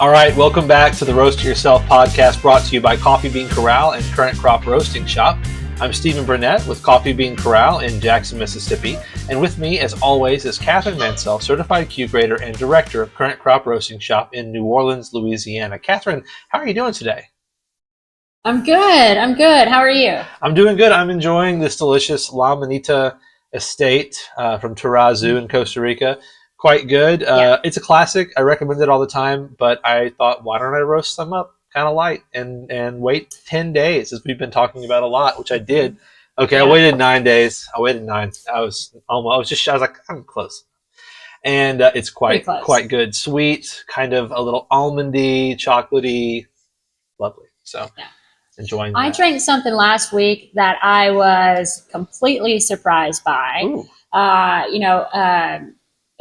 All right, welcome back to the Roast It Yourself podcast, brought to you by Coffee Bean Corral and Current Crop Roasting Shop. I'm Stephen Burnett with Coffee Bean Corral in Jackson, Mississippi. And with me, as always, is Catherine Mansell, Certified Q Grader and Director of Current Crop Roasting Shop in New Orleans, Louisiana. Catherine, how are you doing today? I'm good. How are you? I'm doing good. I'm enjoying this delicious La Manita Estate from Tarazu in Costa Rica. Quite good. It's a classic. I recommend it all the time, but I thought, why don't I roast some up kind of light and wait 10 days, as we've been talking about a lot, which I did. Okay, I waited 9 days. I waited 9. I was like, I'm close. And it's quite good. Sweet, kind of a little almondy, chocolatey, lovely. So enjoying that. I drank something last week that I was completely surprised by. Ooh.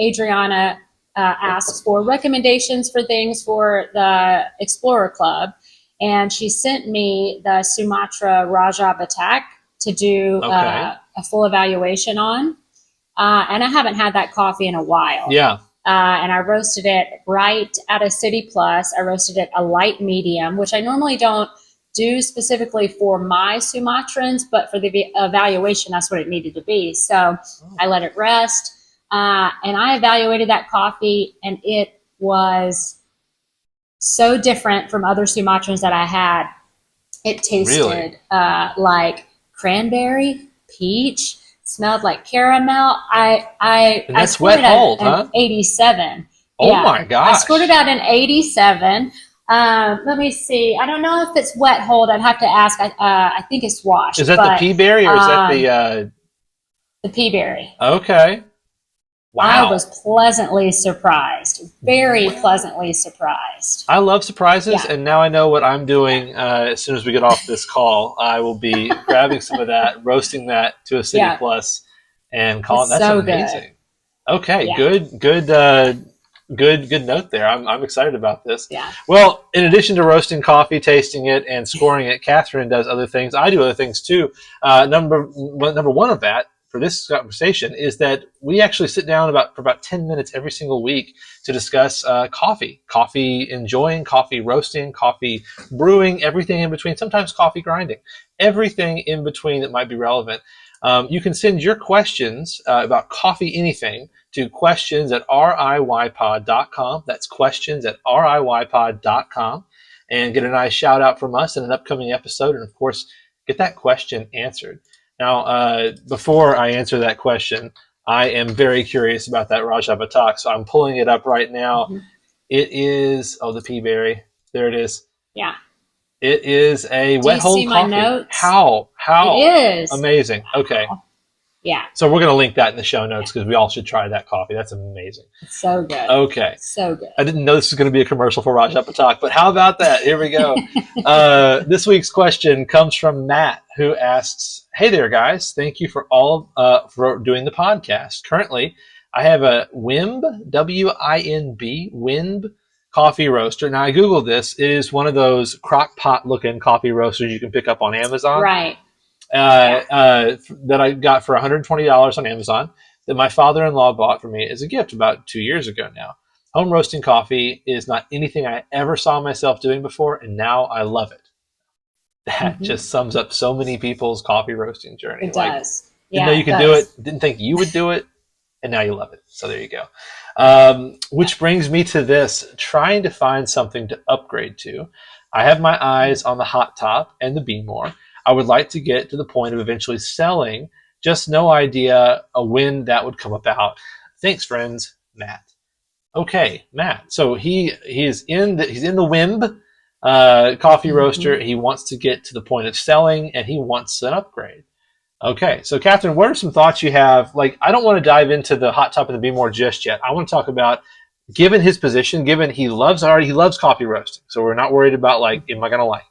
Adriana asks for recommendations for things for the Explorer Club, and she sent me the Sumatra Raja Batak to do a full evaluation on. And I haven't had that coffee in a while. Yeah. And I roasted it right at a City Plus. I roasted it a light medium, which I normally don't do specifically for my Sumatrans, but for the evaluation, that's what it needed to be. So I let it rest. And I evaluated that coffee, and it was so different from other Sumatrans that I had. It tasted like cranberry, peach, smelled like caramel. I wet hold, huh? 87. Oh my gosh! I scored it out an 87. Let me see. I don't know if it's wet hold. I'd have to ask. I think it's washed. Is that the pea berry or is that the pea berry? Okay. Wow. I was pleasantly surprised. Very pleasantly surprised. I love surprises, and now I know what I'm doing as soon as we get off this call. I will be grabbing some of that, roasting that to a City Plus, and calling. That's so amazing. Good. Okay, good note there. I'm excited about this. Yeah. Well, in addition to roasting coffee, tasting it, and scoring it, Catherine does other things. I do other things too. Number one of that for this conversation is that we actually sit down for about 10 minutes every single week to discuss coffee enjoying, coffee roasting, coffee brewing, everything in between, sometimes coffee grinding, everything in between that might be relevant. You can send your questions about coffee anything to questions@riypod.com. That's questions@riypod.com, and get a nice shout out from us in an upcoming episode, and of course get that question answered. Now, before I answer that question, I am very curious about that Raja Batak, so I'm pulling it up right now. Mm-hmm. It is, the pea berry. There it is. Yeah. It is a wet hold coffee. Notes? How? It is. Amazing. Okay. Yeah. So we're going to link that in the show notes because we all should try that coffee. That's amazing. It's so good. Okay. So good. I didn't know this was going to be a commercial for Raja Batak, but how about that? Here we go. This week's question comes from Matt, who asks, "Hey there, guys. Thank you for doing the podcast. Currently, I have a WINB, W-I-N-B, WINB coffee roaster. Now, I Googled this. It is one of those crock pot looking coffee roasters you can pick up on Amazon. Right. That I got for $120 on Amazon, that my father-in-law bought for me as a gift about 2 years ago now. Home roasting coffee is not anything I ever saw myself doing before, and now I love it." That just sums up so many people's coffee roasting journey. It does. Didn't know you could do it, didn't think you would do it, and now you love it. So there you go. Which brings me to this, trying to find something to upgrade to. I have my eyes on the Hot Top and the Be More. I would like to get to the point of eventually selling, just no idea when that would come about. Thanks, friends, Matt. Okay, Matt. So he's in the WINB coffee roaster. He wants to get to the point of selling, and he wants an upgrade. Okay, so Catherine, what are some thoughts you have? Like, I don't want to dive into the Hot Top and the Be More just yet. I want to talk about, given his position, given he loves coffee roasting, so we're not worried about am I going to like it?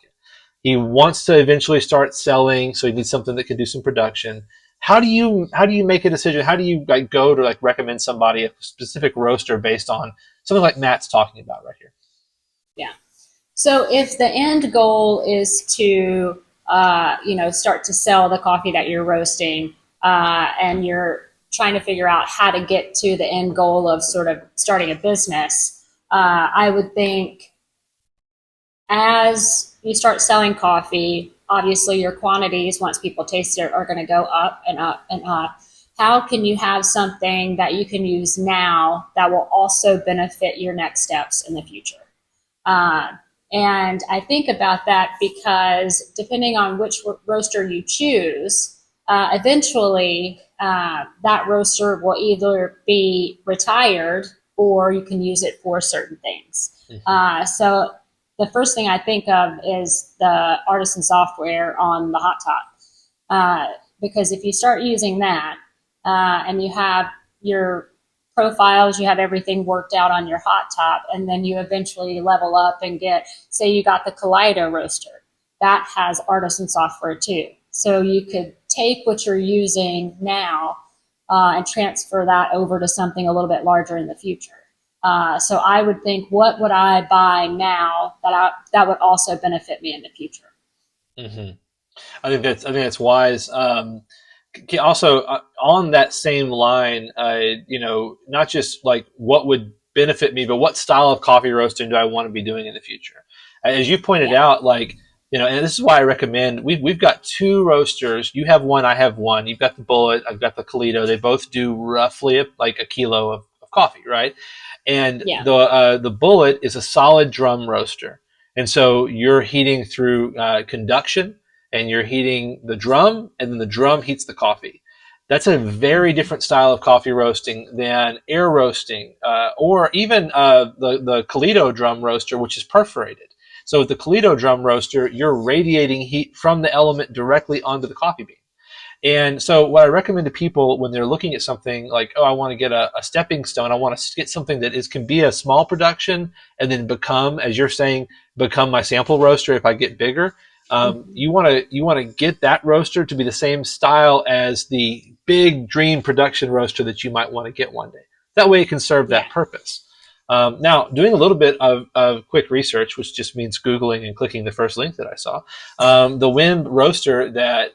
He wants to eventually start selling, so he needs something that can do some production. How do you make a decision? How do you go to recommend somebody a specific roaster based on something like Matt's talking about right here? Yeah. So if the end goal is to start to sell the coffee that you're roasting, and you're trying to figure out how to get to the end goal of sort of starting a business, I would think as you start selling coffee, obviously your quantities, once people taste it, are going to go up and up and up. How can you have something that you can use now that will also benefit your next steps in the future? Uh, and I think about that because depending on which roaster you choose, eventually that roaster will either be retired or you can use it for certain things. So the first thing I think of is the artisan software on the hot top. Because if you start using that and you have your profiles, you have everything worked out on your hot top, and then you eventually level up and get, say you got the Kaleido roaster, that has artisan software too. So you could take what you're using now and transfer that over to something a little bit larger in the future. So I would think, what would I buy now that would also benefit me in the future? Mm-hmm. I think that's wise. Also, on that same line, not just like what would benefit me, but what style of coffee roasting do I want to be doing in the future? As you pointed Yeah. out, and this is why I recommend we've got two roasters. You have one, I have one. You've got the Bullet, I've got the Kaleido. They both do roughly like a kilo of coffee, right? And Yeah. the Bullet is a solid drum roaster, and so you're heating through conduction, and you're heating the drum, and then the drum heats the coffee. That's a very different style of coffee roasting than air roasting, or even the Kaleido drum roaster, which is perforated. So with the Kaleido drum roaster, you're radiating heat from the element directly onto the coffee bean. And so what I recommend to people when they're looking at something like, oh, I want to get a stepping stone, I want to get something that can be a small production and then become, as you're saying, become my sample roaster if I get bigger. Mm-hmm. You want to get that roaster to be the same style as the big dream production roaster that you might want to get one day. That way it can serve Yeah. that purpose. Now, doing a little bit of quick research, which just means Googling and clicking the first link that I saw, the Wimb roaster that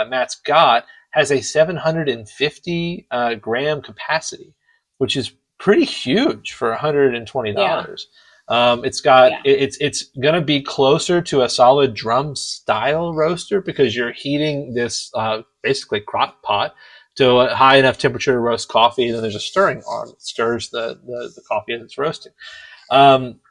Matt's got has a 750 gram capacity, which is pretty huge for Yeah. $120. It's got Yeah. it's going to be closer to a solid drum style roaster because you're heating this basically crock pot to a high enough temperature to roast coffee, and then there's a stirring arm that stirs the coffee as it's roasting. Um,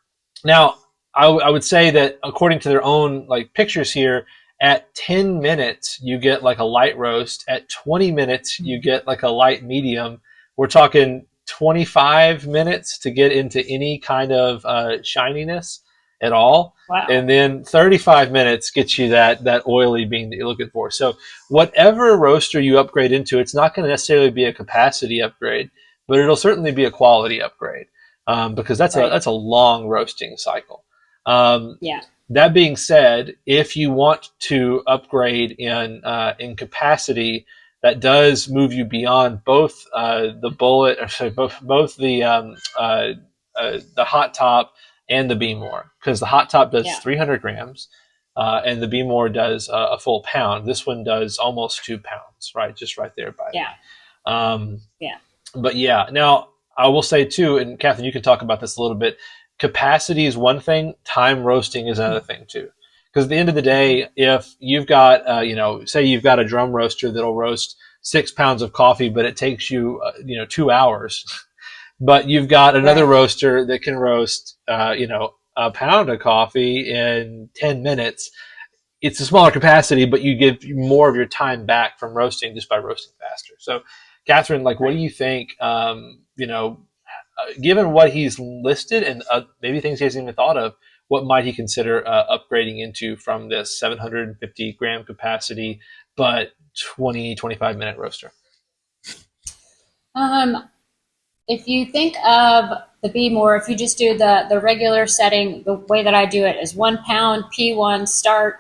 Now, I would say that according to their own like pictures here, at 10 minutes you get like a light roast. At 20 minutes you get like a light medium. We're talking 25 minutes to get into any kind of shininess at all. Wow. And then 35 minutes gets you that oily bean that you're looking for. So whatever roaster you upgrade into, it's not going to necessarily be a capacity upgrade, but it'll certainly be a quality upgrade, because Right. that's a long roasting cycle. Um, Yeah. that being said, if you want to upgrade in capacity, that does move you beyond both the Bullet, or sorry, both the Hot Top and the Beemore, because the Hot Top does Yeah. 300 grams. And the Beemore does a full pound. This one does almost 2 pounds, right? Just right there by Yeah. me. Um, Yeah. but yeah, now I will say too, and Catherine, you can talk about this a little bit. Capacity is one thing, time roasting is another thing too. Because at the end of the day, if you've got, say you've got a drum roaster that'll roast 6 pounds of coffee, but it takes you, 2 hours, but you've got another Right. roaster that can roast, a pound of coffee in 10 minutes. It's a smaller capacity, but you get more of your time back from roasting just by roasting faster. So, Catherine, like, what do Right. you think? Given what he's listed and maybe things he hasn't even thought of, what might he consider upgrading into from this 750 gram capacity, but 25 minute roaster? Um, if you think of the Be More, if you just do the regular setting, the way that I do it is 1 pound P1 start,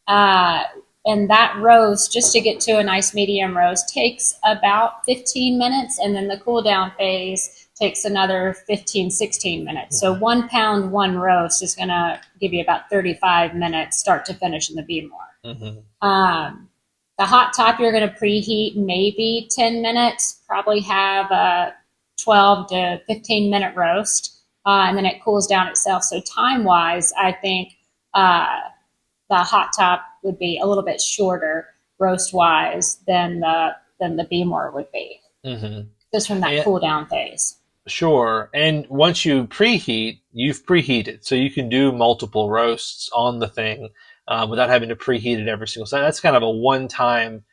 uh, and that roast just to get to a nice medium roast takes about 15 minutes, and then the cool down phase takes another 15, 16 minutes. So Mm-hmm. 1 pound, one roast is going to give you about 35 minutes start to finish in the Be More. Mm-hmm. Um, the hot top you're going to preheat maybe 10 minutes, probably have a 12 to 15 minute roast, and then it cools down itself. So time wise, I think the hot top would be a little bit shorter roast wise than the Beemore would be, Mm-hmm. just from that And, cool down phase. sure. And once you preheat, you've preheated, so you can do multiple roasts on the thing without having to preheat it every single time. That's kind of a one-time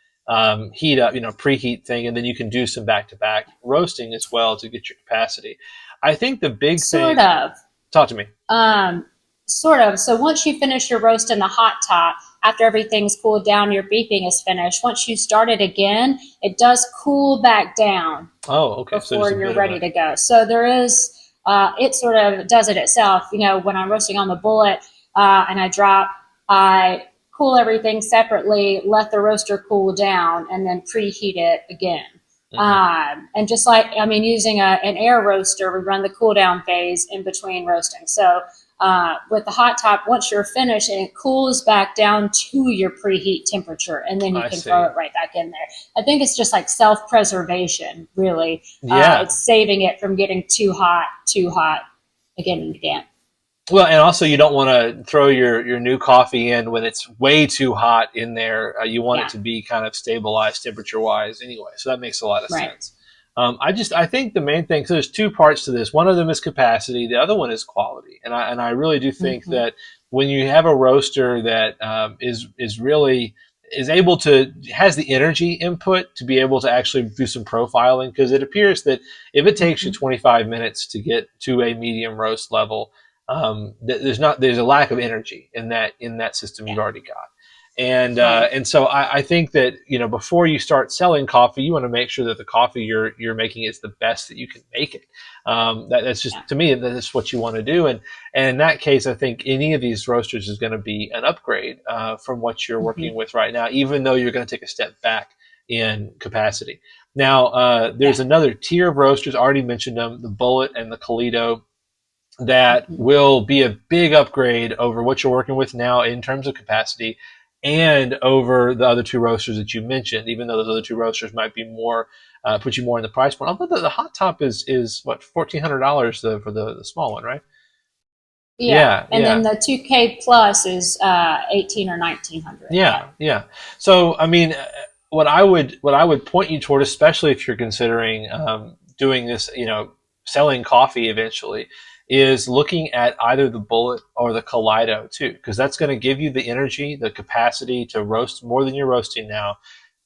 heat up, preheat thing, and then you can do some back-to-back roasting as well to get your capacity. I think the big Sort thing. of. Talk to me. Um, Sort of. So once you finish your roast in the hot top, after everything's cooled down, your beeping is finished. Once you start it again, it does cool back down Oh, okay. So before there's a you're bit of ready a. to go. So there is, it sort of does it itself. When I'm roasting on the bullet and I drop, I cool everything separately, let the roaster cool down, and then preheat it again. Mhm. And just like, using an air roaster, we run the cool down phase in between roasting. So with the hot top, once you're finished and it cools back down to your preheat temperature, and then you I can throw see. it right back in there. I think it's just like self-preservation, really. Yeah. It's saving it from getting too hot again and again. Well, and also you don't want to throw your new coffee in when it's way too hot in there. You want it Yeah, to be kind of stabilized temperature wise anyway. So that makes a lot of right. sense. I think the main thing, so there's two parts to this. One of them is capacity. The other one is quality. And I really do think Mm-hmm. that when you have a roaster that is really is able to has the energy input to be able to actually do some profiling, because it appears that if it takes you Mm-hmm. 25 minutes to get to a medium roast level, there's a lack of energy in that system you've Yeah, already got. and right. and so I think that before you start selling coffee, you want to make sure that the coffee you're making is the best that you can make it. That's Yeah. just, to me, that's what you want to do. And in that case, I think any of these roasters is going to be an upgrade from what you're Mm-hmm. working with right now, even though you're going to take a step back in capacity. Now, there's Yeah. another tier of roasters. I already mentioned them, the Bullet and the Kalito, that Mm-hmm. will be a big upgrade over what you're working with now in terms of capacity, and over the other two roasters that you mentioned, even though those other two roasters might be more, put you more in the price point. Although the hot top is what, $1,400 for the small one, right? Yeah, Yeah, and then yeah. the 2K plus is 18 or 1900. Yeah. Yeah, yeah. So, I mean, what I would point you toward, especially if you're considering doing this, selling coffee eventually, is looking at either the Bullet or the Kaleido too, because that's going to give you the energy, the capacity to roast more than you're roasting now,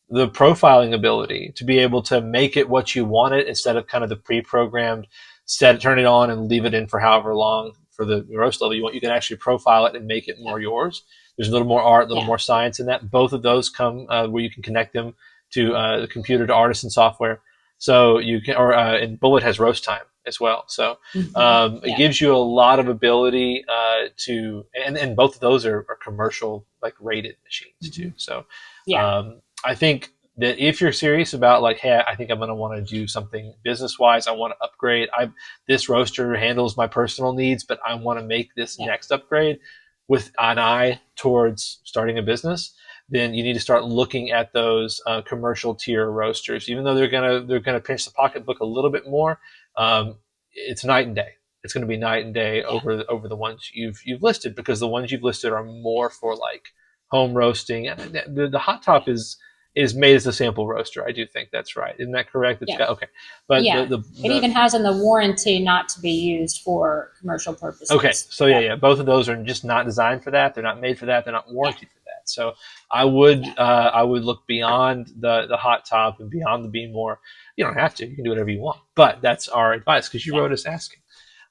the profiling ability to be able to make it what you want it, instead of kind of the pre-programmed turn it on and leave it in for however long for the roast level you want. You can actually profile it and make it Yeah. more yours. There's a little more art, a little Yeah. more science in that. Both of those come where you can connect them to the computer, to Artisan software. So you can, and Bullet has roast time as well. So Mm-hmm. it Yeah. gives you a lot of ability and both of those are commercial, like, rated machines Mm-hmm. too. So Yeah. I think that if you're serious about, like, hey, I think I'm going to want to do something business wise, I want to upgrade. This roaster handles my personal needs, but I want to make this Yeah. next upgrade with an Yeah. eye towards starting a business. Then you need to start looking at those commercial tier roasters, even though they're gonna pinch the pocketbook a little bit more. It's night and day. It's going to be night and day Yeah. over the ones you've listed, because the ones you've listed are more for, like, home roasting. The hot Yeah. top is made as a sample roaster. I do think that's right. Isn't that correct? It's Yeah. got, okay, but Yeah. It even has in the warranty not to be used for commercial okay. purposes. So Yeah. yeah, both of those are just not designed for that. They're not made for that. They're not Yeah. warranted for that. So Yeah. I would look beyond the hot top and beyond the Be More. You don't have to. You can do whatever you want. But that's our advice, because you Yeah. wrote us asking.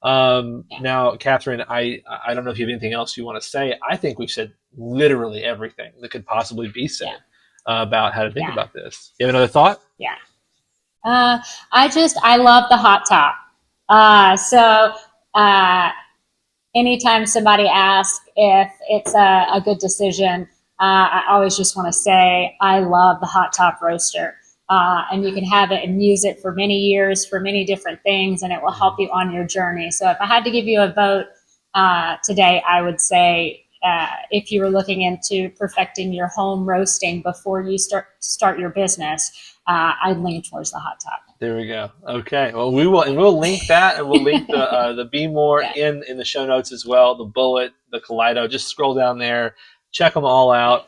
Yeah. Now, Catherine, I don't know if you have anything else you want to say. I think we've said literally everything that could possibly be Yeah. said about how to think Yeah. about this. You have another thought? Yeah. Uh, I love the hot top. So uh, anytime somebody asks if it's a good decision, I always just want to say I love the hot top roaster. And you can have it and use it for many years for many different things, and it will help you on your journey. So if I had to give you a vote today, I would say if you were looking into perfecting your home roasting before you start your business, I'd lean towards the hot top. There we go. Okay. Well, we'll link that, and we'll link the Be More Yeah. in the show notes as well. The Bullet, the Kaleido, just scroll down there, check them all out.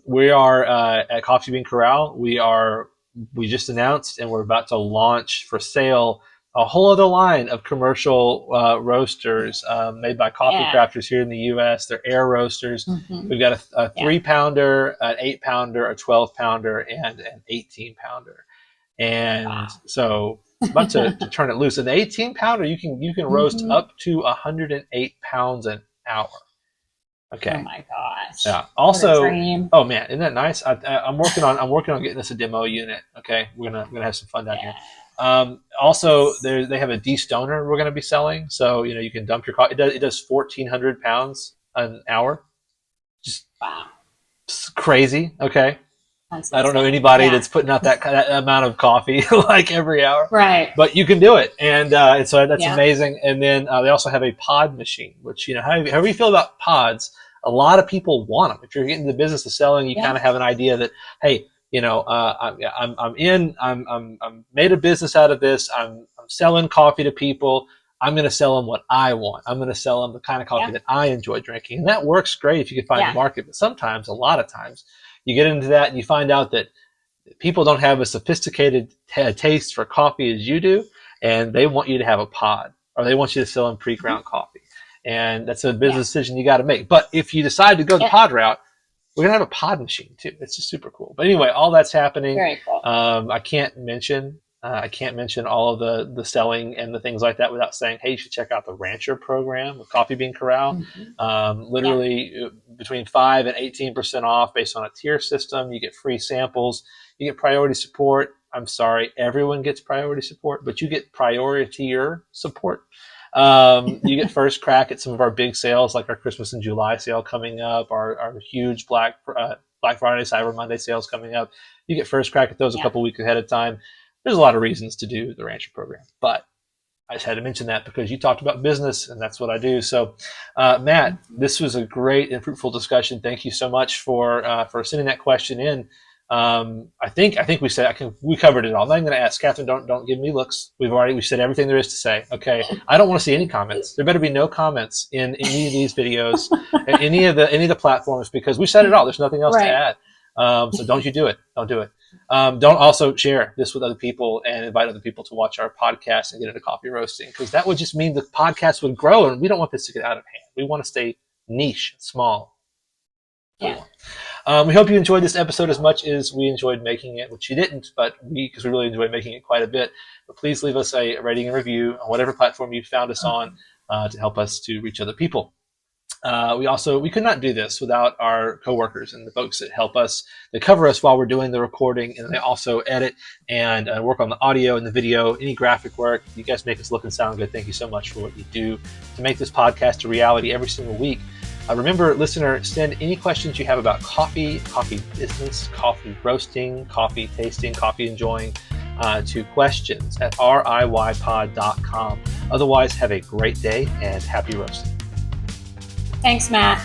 We are at Coffee Bean Corral. We just announced, and we're about to launch for sale a whole other line of commercial roasters made by coffee crafters here in the U.S. They're air roasters. We've got a 3-pounder, an 8-pounder, a 12-pounder, and an 18-pounder. And so it's about to turn it loose. And the 18-pounder, you can roast up to 108 pounds an hour. Okay. Oh my gosh. Yeah. Also, what a dream. oh man, isn't that nice? I'm working on getting this a demo unit. Okay, we're gonna have some fun down here. Also, they have a de-stoner we're going to be selling. So, you can dump your coffee. It does 1,400 pounds an hour. Just crazy. Okay. I don't know anybody that's putting out that amount of coffee like every hour. Right. But you can do it. And so that's amazing. And then they also have a pod machine, which, however you feel about pods, a lot of people want them. If you're getting the business of selling, you kind of have an idea that, hey, I'm made a business out of this. I'm selling coffee to people. I'm going to sell them what I want. I'm going to sell them the kind of coffee that I enjoy drinking. And that works great if you can find the market. But sometimes, a lot of times, you get into that and you find out that people don't have a sophisticated taste for coffee as you do. And they want you to have a pod, or they want you to sell them pre-ground coffee. And that's a business decision you got to make. But if you decide to go the pod route, we're going to have a pod machine too. It's just super cool. But anyway, all that's happening. Very cool. I can't mention all of the selling and the things like that without saying, hey, you should check out the Rancher program with Coffee Bean Corral. Literally between 5 and 18% off based on a tier system. You get free samples. You get priority support. I'm sorry, everyone gets priority support, but you get priority support. You get first crack at some of our big sales, like our Christmas and July sale coming up, our huge Black Friday, Cyber Monday sales coming up. You get first crack at those a couple weeks ahead of time. There's a lot of reasons to do the Rancher program, but I just had to mention that because you talked about business, and that's what I do. So, Matt, this was a great and fruitful discussion. Thank you so much for sending that question in. I think we covered it all. I'm not going to ask Catherine. Don't give me looks. We've said everything there is to say. Okay. I don't want to see any comments. There better be no comments in any of these videos, any of the platforms, because we said it all. There's nothing else to add. So don't you do it. Don't do it. Don't also share this with other people and invite other people to watch our podcast and get into coffee roasting, because that would just mean the podcast would grow, and we don't want this to get out of hand. We want to stay niche, small. Yeah. We hope you enjoyed this episode as much as we enjoyed making it, which you didn't, but because we really enjoyed making it quite a bit. But please leave us a rating and review on whatever platform you found us on to help us to reach other people. We could not do this without our coworkers and the folks that help us, that cover us while we're doing the recording, and they also edit and work on the audio and the video, any graphic work. You guys make us look and sound good. Thank you so much for what you do to make this podcast a reality every single week. Remember, listener, send any questions you have about coffee, coffee business, coffee roasting, coffee tasting, coffee enjoying, to questions at riypod.com. Otherwise, have a great day and happy roasting. Thanks, Matt.